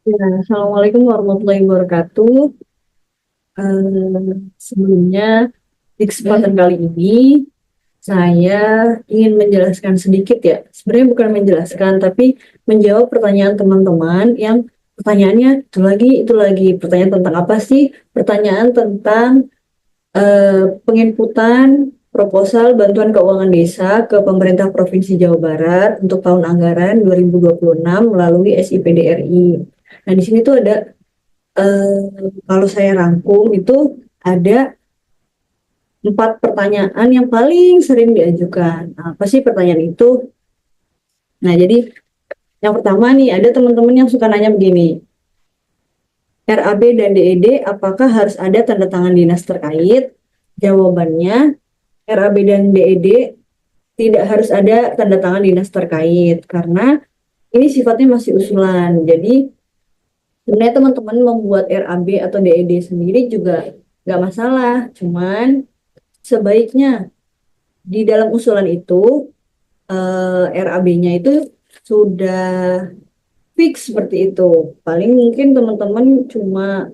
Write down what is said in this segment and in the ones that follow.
Ya, Assalamualaikum warahmatullahi wabarakatuh. Sebelumnya, di kesempatan kali ini, saya ingin menjelaskan sedikit ya. Sebenarnya bukan menjelaskan, tapi menjawab pertanyaan teman-teman yang pertanyaannya itu lagi. Pertanyaan tentang apa sih? Pertanyaan tentang penginputan proposal bantuan keuangan desa ke pemerintah Provinsi Jawa Barat untuk tahun anggaran 2026 melalui SIPDRI. Nah, di sini tuh ada kalau saya rangkum itu ada 4 pertanyaan yang paling sering diajukan. Nah, apa sih pertanyaan itu? Nah, jadi yang pertama nih, ada teman-teman yang suka nanya begini, RAB dan DED apakah harus ada tanda tangan dinas terkait? Jawabannya, RAB dan DED tidak harus ada tanda tangan dinas terkait, karena ini sifatnya masih usulan. Jadi, sebenarnya teman-teman membuat RAB atau DED sendiri juga nggak masalah, cuman sebaiknya di dalam usulan itu RAB-nya itu sudah fix seperti itu. Paling mungkin teman-teman cuma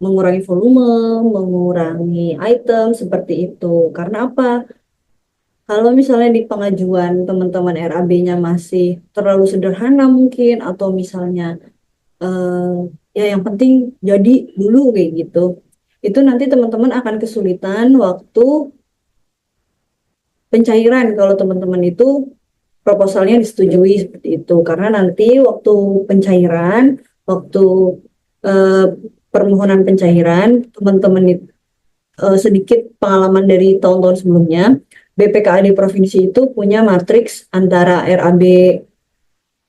mengurangi volume, mengurangi item seperti itu. Karena apa? Kalau misalnya di pengajuan teman-teman RAB-nya masih terlalu sederhana mungkin, atau misalnya ya yang penting jadi dulu kayak gitu. Itu nanti teman-teman akan kesulitan waktu pencairan kalau teman-teman itu proposalnya disetujui seperti itu, karena nanti waktu pencairan, waktu eh, permohonan pencairan, teman-teman sedikit pengalaman dari tahun-tahun sebelumnya, BPKAD provinsi itu punya matriks antara RAB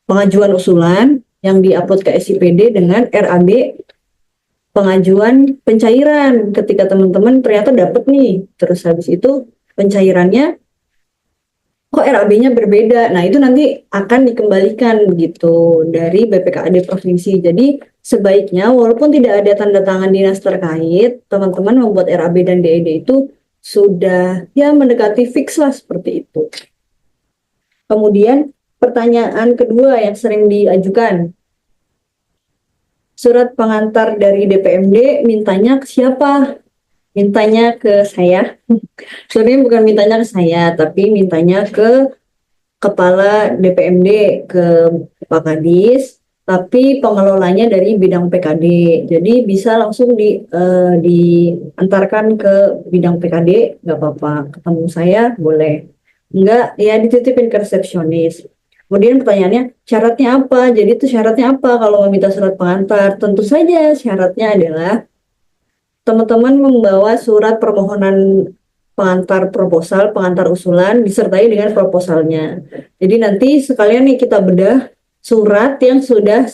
pengajuan usulan yang diupload ke SIPD dengan RAB pengajuan pencairan. Ketika teman-teman ternyata dapat nih, terus habis itu pencairannya kok RAB-nya berbeda. Nah, itu nanti akan dikembalikan begitu dari BPKAD provinsi. Jadi, sebaiknya walaupun tidak ada tanda tangan dinas terkait, teman-teman membuat RAB dan DED itu sudah ya mendekati fix lah seperti itu. Kemudian, pertanyaan kedua yang sering diajukan, surat pengantar dari DPMD mintanya ke siapa? Mintanya ke saya. Sebenarnya bukan mintanya ke saya, tapi mintanya ke kepala DPMD, ke Pak Kadis, tapi pengelolanya dari bidang PKD. Jadi bisa langsung diantarkan ke bidang PKD, nggak apa-apa. Ketemu saya boleh. Enggak, ya dititipin ke resepsionis. Kemudian pertanyaannya, syaratnya apa? Jadi itu syaratnya apa kalau meminta surat pengantar? Tentu saja syaratnya adalah teman-teman membawa surat permohonan pengantar proposal, pengantar usulan, disertai dengan proposalnya. Jadi nanti sekalian nih kita bedah surat yang sudah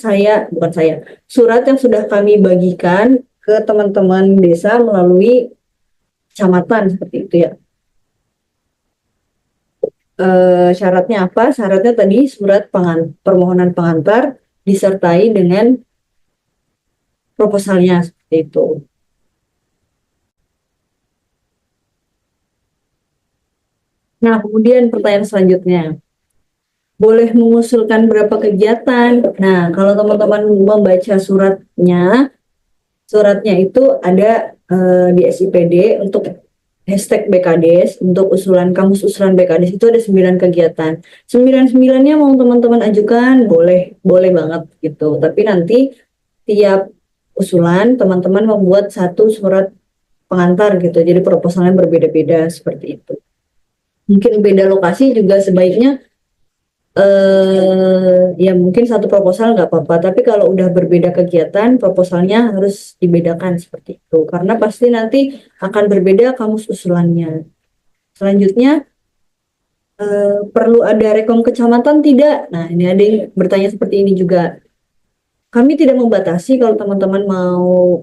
bukan saya, surat yang sudah kami bagikan ke teman-teman desa melalui kecamatan seperti itu ya. Syaratnya apa? Syaratnya tadi surat permohonan pengantar disertai dengan proposalnya seperti itu. Nah, kemudian pertanyaan selanjutnya, boleh mengusulkan berapa kegiatan? Nah, kalau teman-teman membaca suratnya itu ada di SIPD untuk hashtag BKDes, untuk kamus usulan BKDes itu ada 9 kegiatan. 9-9-nya mau teman-teman ajukan, boleh, boleh banget gitu. Tapi nanti tiap usulan teman-teman membuat satu surat pengantar gitu, jadi proposalnya berbeda-beda seperti itu. Mungkin beda lokasi juga sebaiknya ya mungkin satu proposal nggak apa-apa, tapi kalau udah berbeda kegiatan, proposalnya harus dibedakan seperti itu, karena pasti nanti akan berbeda kamus usulannya. Selanjutnya, perlu ada rekom kecamatan tidak? Nah, ini ada yang bertanya seperti ini juga. Kami tidak membatasi kalau teman-teman mau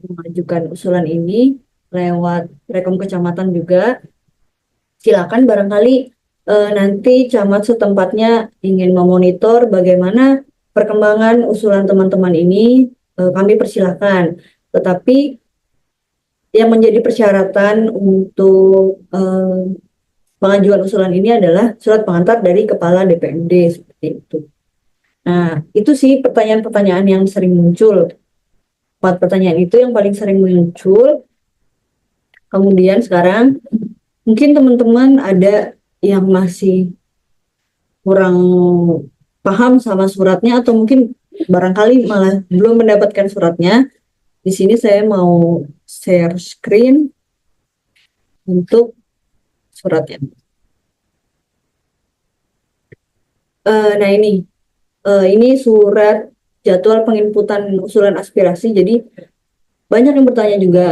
mengajukan usulan ini lewat rekom kecamatan juga, silakan. Barangkali nanti camat setempatnya ingin memonitor bagaimana perkembangan usulan teman-teman ini, kami persilahkan. Tetapi yang menjadi persyaratan untuk pengajuan usulan ini adalah surat pengantar dari kepala DPMD seperti itu. Nah, itu sih pertanyaan-pertanyaan yang sering muncul. 4 pertanyaan itu yang paling sering muncul. Kemudian sekarang mungkin teman-teman ada yang masih kurang paham sama suratnya atau mungkin barangkali malah belum mendapatkan suratnya. Di sini saya mau share screen untuk suratnya. Nah ini surat jadwal penginputan usulan aspirasi. Jadi banyak yang bertanya juga,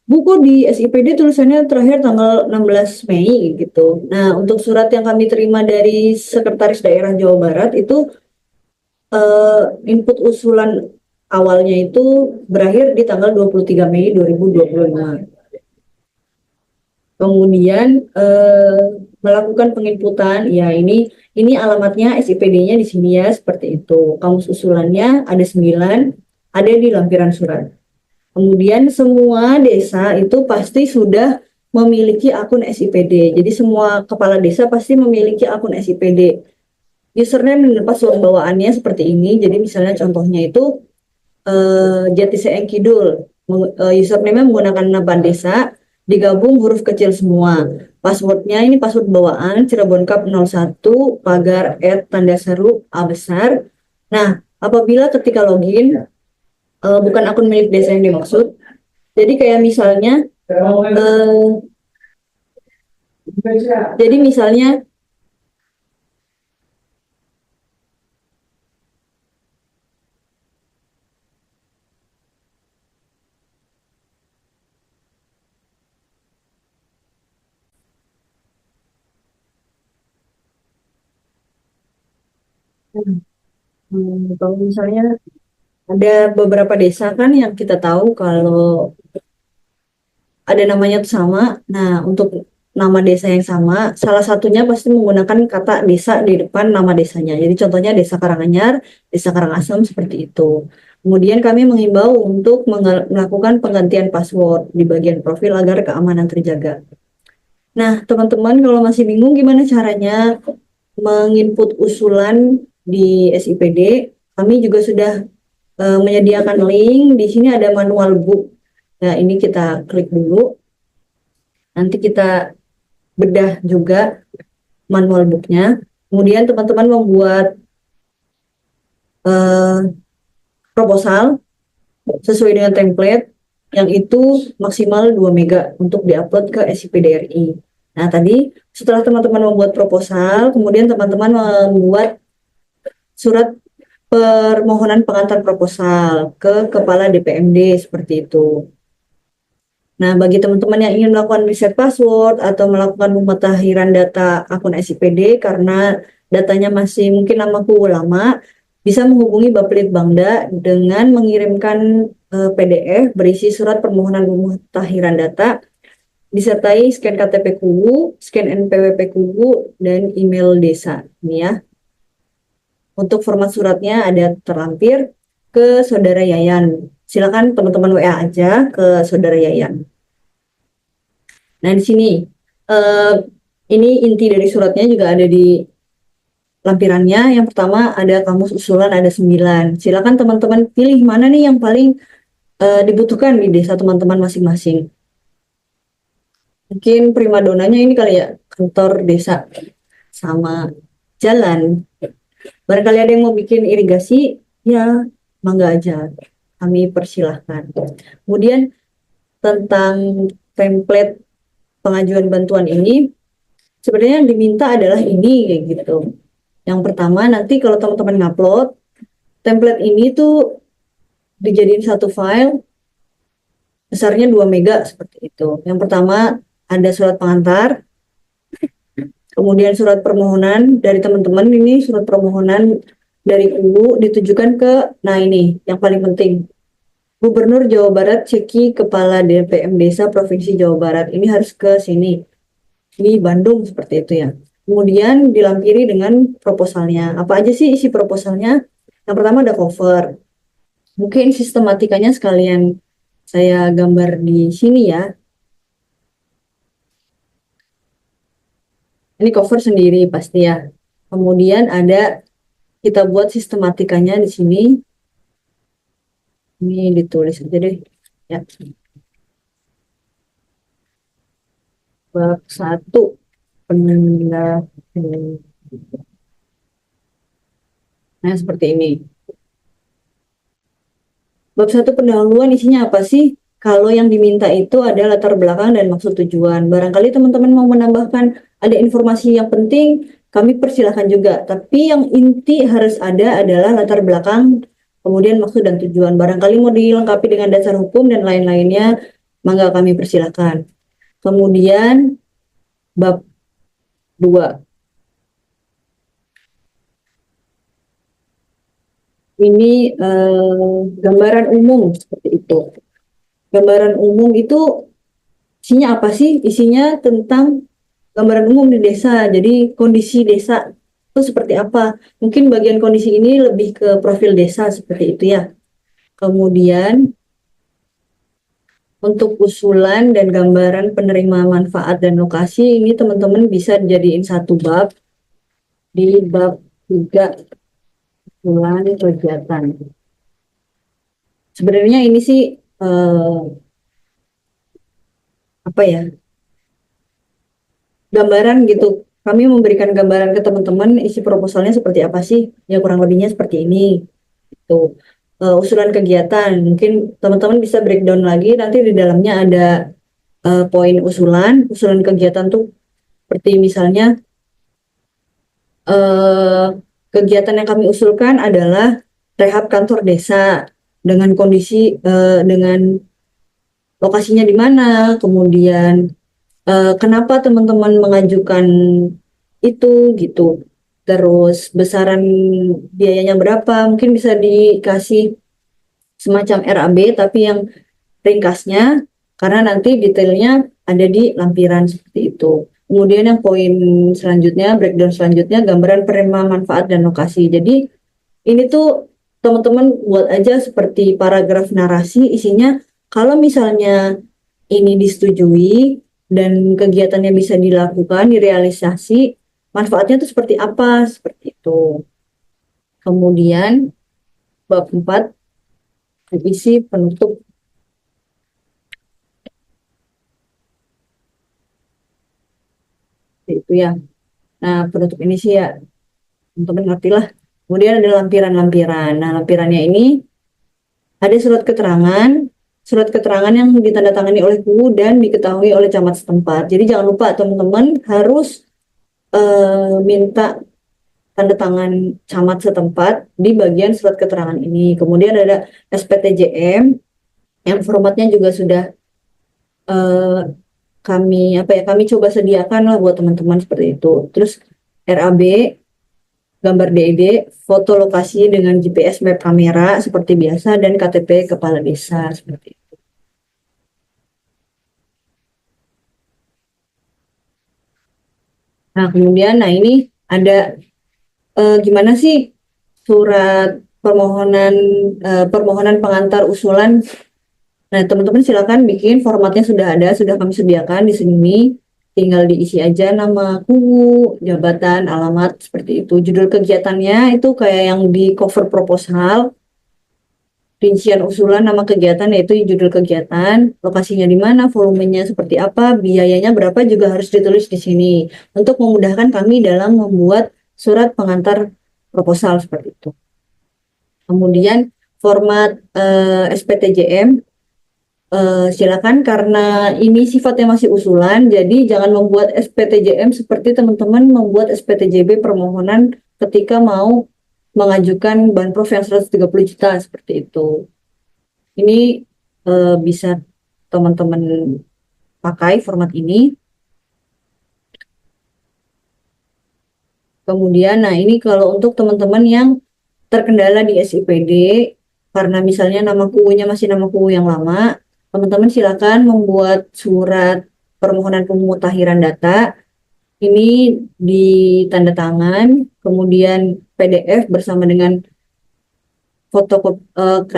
buku di SIPD tulisannya terakhir tanggal 16 Mei gitu. Nah, untuk surat yang kami terima dari Sekretaris Daerah Jawa Barat itu input usulan awalnya itu berakhir di tanggal 23 Mei 2025. Kemudian melakukan penginputan, ya ini alamatnya SIPD-nya di sini ya, seperti itu. Kamus usulannya ada 9, ada di lampiran surat. Kemudian semua desa itu pasti sudah memiliki akun SIPD. Jadi semua kepala desa pasti memiliki akun SIPD. Username dan password bawaannya seperti ini. Jadi misalnya contohnya itu Jatiseeng Kidul. Username-nya menggunakan nama desa, digabung huruf kecil semua. Passwordnya ini password bawaan Cirebon Cup 01 pagar tanda seru A besar. Nah, apabila ketika login bukan akun milik desa yang dimaksud, jadi kayak misalnya, jadi misalnya, kalau misalnya ada beberapa desa kan yang kita tahu kalau ada namanya tuh sama. Nah, untuk nama desa yang sama, salah satunya pasti menggunakan kata desa di depan nama desanya. Jadi contohnya Desa Karanganyar, Desa Karangasem seperti itu. Kemudian kami mengimbau untuk melakukan penggantian password di bagian profil agar keamanan terjaga. Nah, teman-teman kalau masih bingung gimana caranya menginput usulan di SIPD, kami juga sudah menyediakan link. Di sini ada manual book. Nah, ini kita klik dulu. Nanti kita bedah juga manual booknya. Kemudian teman-teman membuat eh, proposal sesuai dengan template yang itu maksimal 2 mega untuk diupload ke SIPDRI. Nah, tadi setelah teman-teman membuat proposal, kemudian teman-teman membuat surat permohonan pengantar proposal ke Kepala DPMD seperti itu. Nah, bagi teman-teman yang ingin melakukan reset password atau melakukan pemutakhiran data akun SIPD karena datanya masih mungkin namaku lama, bisa menghubungi Bapelitbangda dengan mengirimkan PDF berisi surat permohonan pemutakhiran data disertai scan KTP Kuwu, scan NPWP Kuwu, dan email desa. Ini ya. Untuk format suratnya ada terlampir ke Saudara Yayan. Silakan teman-teman WA aja ke Saudara Yayan. Nah, di sini eh, ini inti dari suratnya juga ada di lampirannya. Yang pertama ada kamus usulan ada 9. Silakan teman-teman pilih mana nih yang paling dibutuhkan di desa teman-teman masing-masing. Mungkin primadonanya ini kali ya, kantor desa sama jalan. Barangkali ada yang mau bikin irigasi, ya mangga aja. Kami persilahkan. Kemudian tentang template pengajuan bantuan ini, sebenarnya yang diminta adalah ini kayak gitu. Yang pertama nanti kalau teman-teman ngupload, template ini tuh dijadiin satu file besarnya 2 mega seperti itu. Yang pertama ada surat pengantar, kemudian surat permohonan dari teman-teman, ini surat permohonan dari Kuwu ditujukan ke, nah ini yang paling penting, Gubernur Jawa Barat Ceki Kepala DPM Desa Provinsi Jawa Barat. Ini harus ke sini, di Bandung seperti itu ya. Kemudian dilampiri dengan proposalnya. Apa aja sih isi proposalnya? Yang pertama ada cover. Mungkin sistematikanya sekalian saya gambar di sini ya. Ini cover sendiri pasti ya. Kemudian ada kita buat sistematikanya di sini. Ini ditulis aja deh. Ya. Bab 1 pendahuluan. Nah, seperti ini. Bab 1 pendahuluan isinya apa sih? Kalau yang diminta itu ada latar belakang dan maksud tujuan. Barangkali teman-teman mau menambahkan ada informasi yang penting, kami persilahkan juga. Tapi yang inti harus ada adalah latar belakang, kemudian maksud dan tujuan. Barangkali mau dilengkapi dengan dasar hukum dan lain-lainnya, mangga kami persilahkan. Kemudian bab 2. Ini gambaran umum seperti itu. Gambaran umum itu isinya apa sih? Isinya tentang gambaran umum di desa. Jadi kondisi desa itu seperti apa? Mungkin bagian kondisi ini lebih ke profil desa seperti itu ya. Kemudian untuk usulan dan gambaran penerima manfaat dan lokasi ini teman-teman bisa jadiin satu bab di bab 3 usulan kegiatan. Sebenarnya ini sih apa ya? Gambaran gitu. Kami memberikan gambaran ke teman-teman isi proposalnya seperti apa sih? Ya kurang lebihnya seperti ini. Itu usulan kegiatan. Mungkin teman-teman bisa breakdown lagi. Nanti di dalamnya ada poin usulan. Usulan kegiatan tuh seperti misalnya kegiatan yang kami usulkan adalah rehab kantor desa dengan kondisi dengan lokasinya di mana, kemudian kenapa teman-teman mengajukan itu gitu. Terus besaran biayanya berapa? Mungkin bisa dikasih semacam RAB tapi yang ringkasnya karena nanti detailnya ada di lampiran seperti itu. Kemudian yang poin selanjutnya, breakdown selanjutnya gambaran penerima manfaat dan lokasi. Jadi ini tuh teman-teman buat aja seperti paragraf narasi isinya kalau misalnya ini disetujui dan kegiatannya bisa dilakukan, direalisasi, manfaatnya itu seperti apa, seperti itu. Kemudian bab 4, isi penutup. Itu ya. Nah, penutup ini sih ya, teman-teman ngerti lah. Kemudian ada lampiran-lampiran. Nah, lampirannya ini ada surat keterangan yang ditandatangani oleh guru dan diketahui oleh camat setempat. Jadi jangan lupa teman-teman harus minta tanda tangan camat setempat di bagian surat keterangan ini. Kemudian ada SPTJM yang formatnya juga sudah kami coba sediakan lah buat teman-teman seperti itu. Terus RAB, gambar DED, foto lokasi dengan GPS map kamera seperti biasa dan KTP kepala desa seperti itu. Nah, kemudian ini ada gimana sih surat permohonan pengantar usulan. Nah, teman-teman silakan bikin formatnya sudah ada, sudah kami sediakan di sini. Tinggal diisi aja nama kubu, jabatan, alamat seperti itu. Judul kegiatannya itu kayak yang di cover proposal. Rincian usulan nama kegiatan yaitu judul kegiatan, lokasinya di mana, volumenya seperti apa, biayanya berapa juga harus ditulis di sini untuk memudahkan kami dalam membuat surat pengantar proposal seperti itu. Kemudian format SPTJM silakan karena ini sifatnya masih usulan, jadi jangan membuat SPTJM seperti teman-teman membuat SPTJB permohonan ketika mau mengajukan banprov yang 130 juta seperti itu. Ini bisa teman-teman pakai format ini. Kemudian, nah ini kalau untuk teman-teman yang terkendala di SIPD, karena misalnya nama kuunya masih nama kuu yang lama, teman-teman silakan membuat surat permohonan pemutakhiran data. Ini ditanda tangan, kemudian PDF bersama dengan foto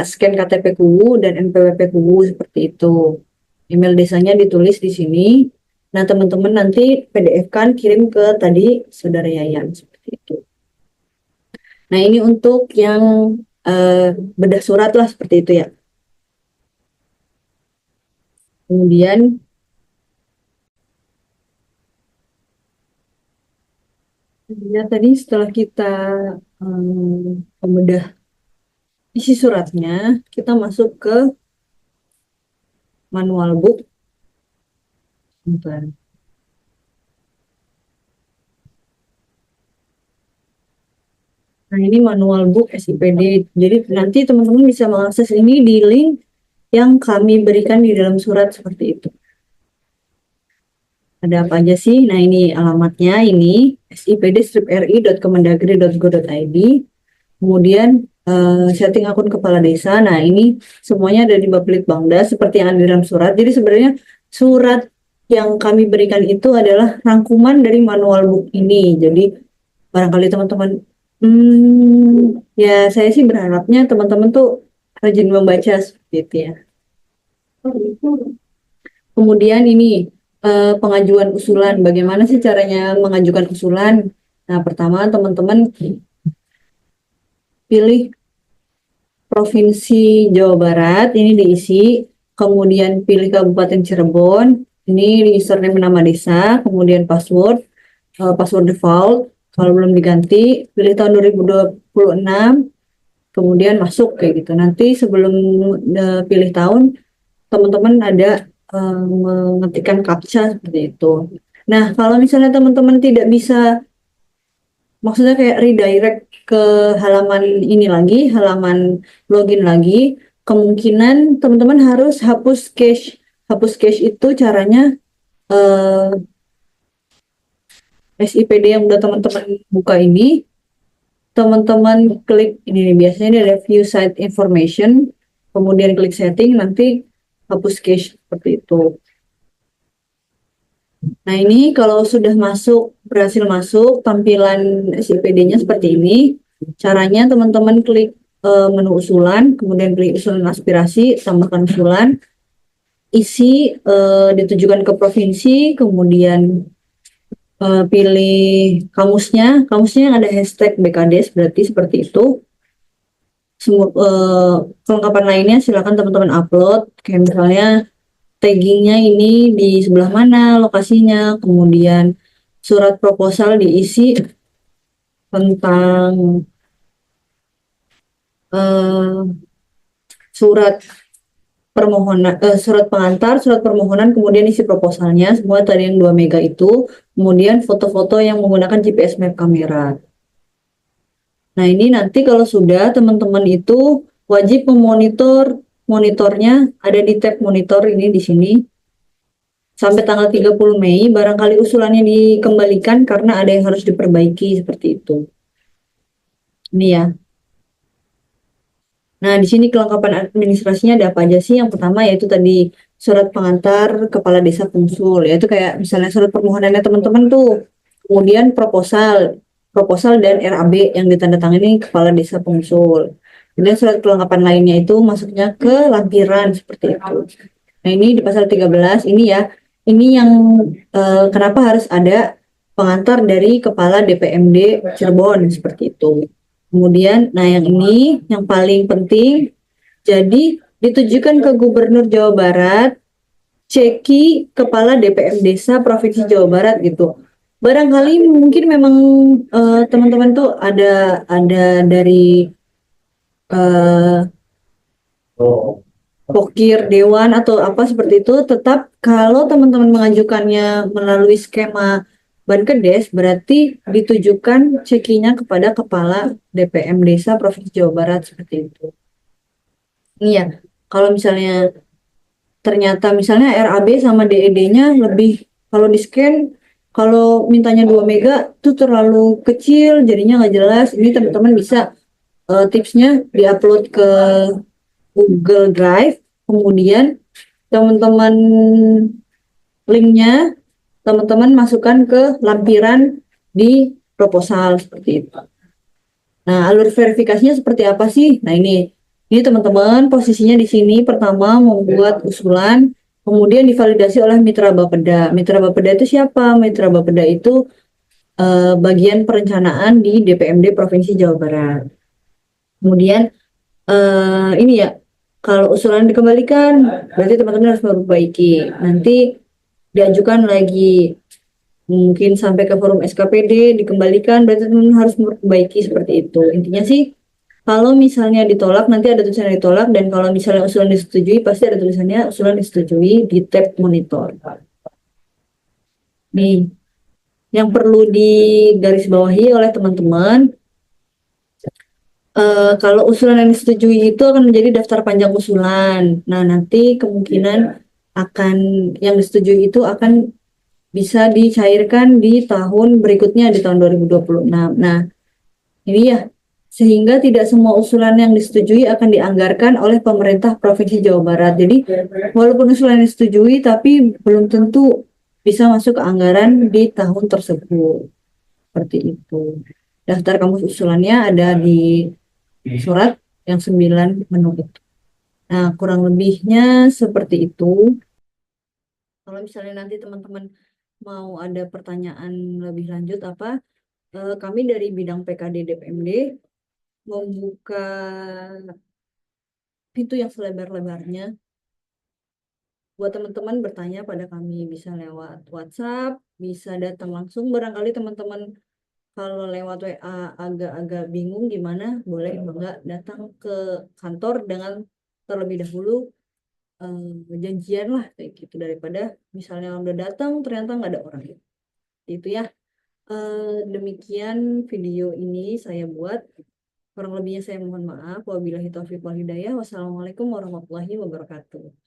scan KTP kubu dan NPWP kubu seperti itu. Email desanya ditulis di sini. Nah, teman-teman nanti PDF kan kirim ke tadi Saudara Yayan seperti itu. Nah, ini untuk yang bedah surat lah seperti itu ya. Kemudian tadi setelah kita membedah isi suratnya, kita masuk ke manual book. Bentar. Nah, ini manual book SIPD. Jadi nanti teman-teman bisa mengakses ini di link yang kami berikan di dalam surat seperti itu. Ada apa aja sih? Nah, ini alamatnya, ini sipd-ri.kemendagri.go.id. Kemudian setting akun kepala desa. Nah, ini semuanya ada di Bapelitbangda seperti yang ada di dalam surat. Jadi sebenarnya surat yang kami berikan itu adalah rangkuman dari manual book ini. Jadi barangkali teman-teman, ya saya sih berharapnya teman-teman tuh rajin membaca seperti itu ya. Kemudian ini pengajuan usulan. Bagaimana sih caranya mengajukan usulan? Nah, pertama teman-teman pilih Provinsi Jawa Barat, ini diisi. Kemudian pilih Kabupaten Cirebon, ini username nama desa, kemudian password default. Kalau belum diganti, pilih tahun 2026, kemudian masuk kayak gitu. Nanti sebelum pilih tahun, teman-teman ada mengetikkan captcha seperti itu. Nah, kalau misalnya teman-teman tidak bisa, maksudnya kayak redirect ke halaman ini lagi, halaman login lagi, kemungkinan teman-teman harus hapus cache. Hapus cache itu caranya SIPD yang udah teman-teman buka ini, teman-teman klik ini nih, biasanya ini ada view site information, kemudian klik setting, nanti hapus cache seperti itu. Nah, ini kalau sudah masuk, berhasil masuk, tampilan SIPD-nya seperti ini. Caranya teman-teman klik menu usulan, kemudian klik usulan aspirasi, tambahkan usulan, isi ditujukan ke provinsi, kemudian pilih kamusnya yang ada hashtag BKD, berarti seperti itu. Kelengkapan lainnya silakan teman-teman upload, kayak misalnya taggingnya ini di sebelah mana lokasinya, kemudian surat proposal diisi tentang surat permohonan, surat pengantar, surat permohonan, kemudian isi proposalnya, semua tadi yang 2 mega itu, kemudian foto-foto yang menggunakan GPS map kamera. Nah, ini nanti kalau sudah teman-teman itu wajib monitornya ada di tab monitor ini di sini. Sampai tanggal 30 Mei, barangkali usulannya dikembalikan karena ada yang harus diperbaiki seperti itu. Ini ya. Nah, di sini kelengkapan administrasinya ada apa aja sih? Yang pertama yaitu tadi surat pengantar kepala desa Pungsul, yaitu kayak misalnya surat permohonannya teman-teman tuh. Kemudian proposal dan RAB yang ditandatangani kepala desa Pungsul. Kemudian surat kelengkapan lainnya itu masuknya ke lampiran seperti itu. Nah, ini di pasal 13 ini ya. Ini yang kenapa harus ada pengantar dari kepala DPMD Cirebon seperti itu. Kemudian, nah yang ini yang paling penting, jadi ditujukan ke Gubernur Jawa Barat, ceki kepala DPM Desa Provinsi Jawa Barat gitu. Barangkali mungkin memang teman-teman tuh ada dari pokir dewan atau apa seperti itu. Tetap kalau teman-teman mengajukannya melalui skema Bankedes, berarti ditujukan cekinya kepada kepala DPM Desa Provinsi Jawa Barat seperti itu. Iya, kalau misalnya ternyata misalnya RAB sama DED-nya lebih, kalau di scan, kalau mintanya 2 mega itu terlalu kecil, jadinya nggak jelas. Ini teman-teman bisa tipsnya diupload ke Google Drive, kemudian teman-teman linknya teman-teman masukkan ke lampiran di proposal seperti itu. Nah, alur verifikasinya seperti apa sih? Nah, ini teman-teman posisinya di sini. Pertama membuat usulan, kemudian divalidasi oleh Mitra Bapeda. Mitra Bapeda itu siapa? Mitra Bapeda itu bagian perencanaan di DPMD Provinsi Jawa Barat. Kemudian ini ya, kalau usulan dikembalikan, berarti teman-teman harus memperbaiki. Nanti diajukan lagi, mungkin sampai ke forum SKPD, dikembalikan, berarti teman-teman harus memperbaiki seperti itu. Intinya sih, kalau misalnya ditolak, nanti ada tulisan ditolak, dan kalau misalnya usulan disetujui, pasti ada tulisannya usulan disetujui di tab monitor. Nih, yang perlu digarisbawahi oleh teman-teman, kalau usulan yang disetujui itu akan menjadi daftar panjang usulan. Nah, nanti kemungkinan akan yang disetujui itu akan bisa dicairkan di tahun berikutnya, di tahun 2026. Nah, ini ya, sehingga tidak semua usulan yang disetujui akan dianggarkan oleh pemerintah Provinsi Jawa Barat. Jadi, walaupun usulan disetujui, tapi belum tentu bisa masuk ke anggaran di tahun tersebut. Seperti itu. Daftar kamus usulannya ada di surat yang 9 menu itu. Nah, kurang lebihnya seperti itu. Kalau misalnya nanti teman-teman mau ada pertanyaan lebih lanjut apa, kami dari bidang PKD DPMD membuka pintu yang selebar-lebarnya buat teman-teman bertanya pada kami, bisa lewat WhatsApp, bisa datang langsung. Barangkali teman-teman kalau lewat WA agak-agak bingung gimana, boleh enggak datang ke kantor dengan terlebih dahulu, janjian lah kayak gitu, daripada misalnya udah datang ternyata nggak ada orang. Itu ya. Demikian video ini saya buat. Kurang lebihnya saya mohon maaf. Wabillahi taufiq wal hidayah. Wassalamualaikum warahmatullahi wabarakatuh.